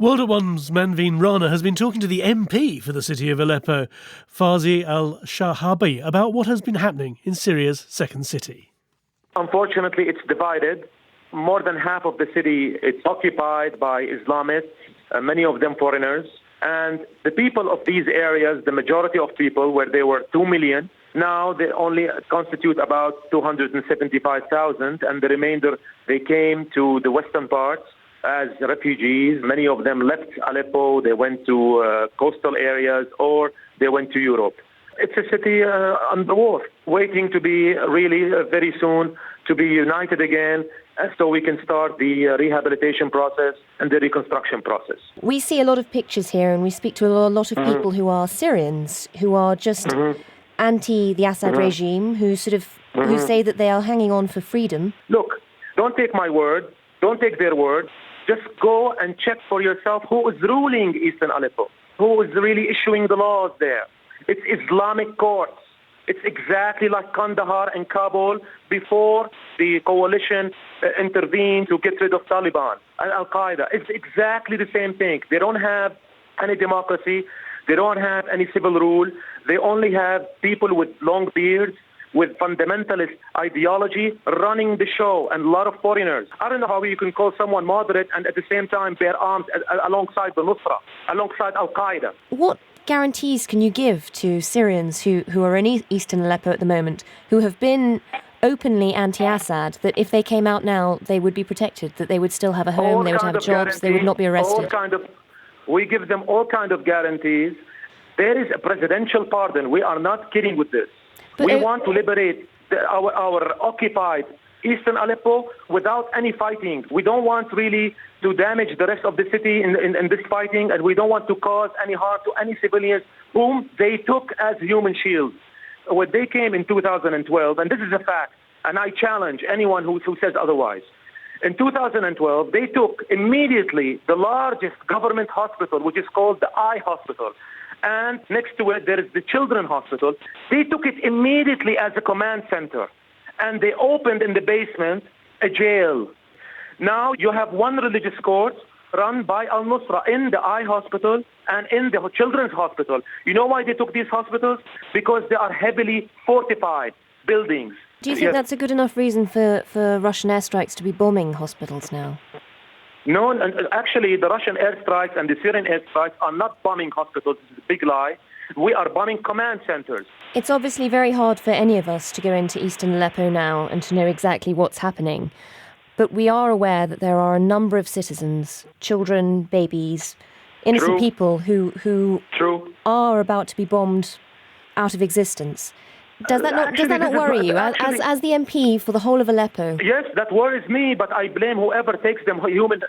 World at One's Manveen Rana has been talking to the MP for the city of Aleppo, Fazi Al-Shehabi, about what has been happening in Syria's second city. Unfortunately, it's divided. More than half of the city is occupied by Islamists, many of them foreigners. And the people of these areas, the majority of people, where there were 2 million, now they only constitute about 275,000, and the remainder, they came to the western parts as refugees. Many of them left Aleppo, they went to coastal areas, or they went to Europe. It's a city under war, waiting to be really very soon to be united again, so we can start the rehabilitation process and the reconstruction process. We see a lot of pictures here, and we speak to a lot of people who are Syrians, who are just anti the Assad regime, who who say that they are hanging on for freedom. Look, don't take my word, don't take their word. Just go and check for yourself who is ruling Eastern Aleppo, who is really issuing the laws there. It's Islamic courts. It's exactly like Kandahar and Kabul before the coalition intervened to get rid of Taliban and Al-Qaeda. It's exactly the same thing. They don't have any democracy. They don't have any civil rule. They only have people with long beards, with fundamentalist ideology running the show, and a lot of foreigners. I don't know how you can call someone moderate and at the same time bear arms alongside the Nusra, alongside Al-Qaeda. What guarantees can you give to Syrians who are in eastern Aleppo at the moment, who have been openly anti-Assad, that if they came out now, they would be protected, that they would still have a home, they would have jobs, they would not be arrested? We give them all kind of guarantees. There is a presidential pardon. We are not kidding with this. We want to liberate our occupied Eastern Aleppo without any fighting. We don't want really to damage the rest of the city in this fighting, and we don't want to cause any harm to any civilians whom they took as human shields. When they came in 2012, and this is a fact, and I challenge anyone who says otherwise. In 2012, they took immediately the largest government hospital, which is called the Eye Hospital, and next to it there is the Children's Hospital. They took it immediately as a command center, and they opened in the basement a jail. Now you have one religious court run by Al-Nusra in the Eye Hospital and in the Children's Hospital. You know why they took these hospitals? Because they are heavily fortified buildings. Do you think that's a good enough reason for Russian airstrikes to be bombing hospitals now? No, and actually the Russian airstrikes and the Syrian airstrikes are not bombing hospitals. This is a big lie. We are bombing command centers. It's obviously very hard for any of us to go into eastern Aleppo now and to know exactly what's happening. But we are aware that there are a number of citizens, children, babies, innocent people who are about to be bombed out of existence. Does that not worry you, as the MP for the whole of Aleppo? Yes, that worries me, but I blame whoever takes them human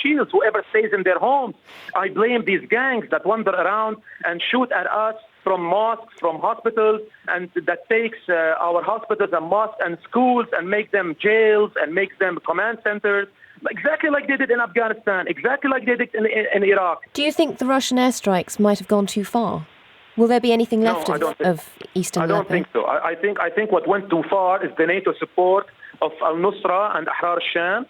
shields, whoever stays in their homes. I blame these gangs that wander around and shoot at us from mosques, from hospitals, and that takes our hospitals and mosques and schools and make them jails and makes them command centers, exactly like they did in Afghanistan, exactly like they did in Iraq. Do you think the Russian airstrikes might have gone too far? Will there be anything left of eastern Aleppo? I don't think so. I think what went too far is the NATO support of Al-Nusra and Ahrar al-Sham.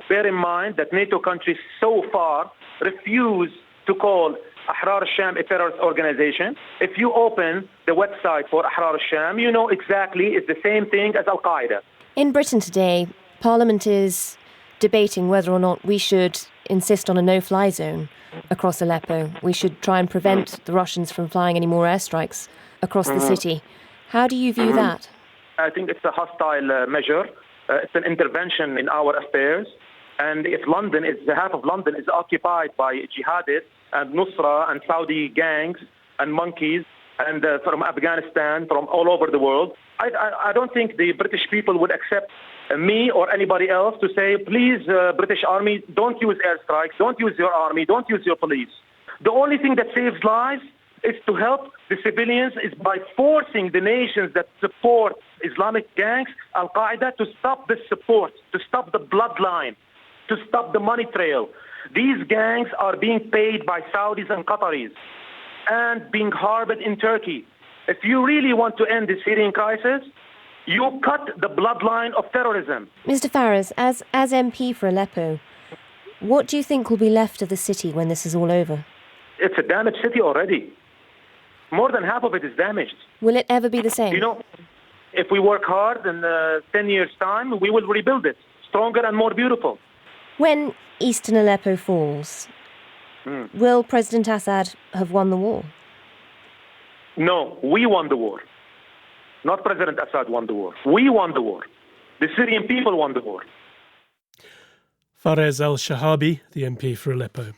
Bear in mind that NATO countries so far refuse to call Ahrar al-Sham a terrorist organization. If you open the website for Ahrar al-Sham, you know exactly it's the same thing as Al-Qaeda. In Britain today, Parliament is debating whether or not we should insist on a no-fly zone across Aleppo. We should try and prevent the Russians from flying any more airstrikes across the city. How do you view that? I think it's a hostile measure. It's an intervention in our affairs. And if half of London is occupied by jihadists and Nusra and Saudi gangs and monkeys and from Afghanistan, from all over the world, I don't think the British people would accept me or anybody else to say, please, British Army, don't use airstrikes, don't use your army, don't use your police. The only thing that saves lives is to help the civilians is by forcing the nations that support Islamic gangs, Al-Qaeda, to stop the support, to stop the bloodline, to stop the money trail. These gangs are being paid by Saudis and Qataris and being harbored in Turkey. If you really want to end the Syrian crisis, you cut the bloodline of terrorism. Mr. Faraz, as MP for Aleppo, What do you think will be left of the city when this is all over? It's a damaged city already. More than half of it is damaged. Will it ever be the same? You know, if we work hard in 10 years' time, we will rebuild it, stronger and more beautiful. When eastern Aleppo falls, will President Assad have won the war? No, we won the war. Not President Assad won the war. We won the war. The Syrian people won the war. Fares Al-Shehabi, the MP for Aleppo.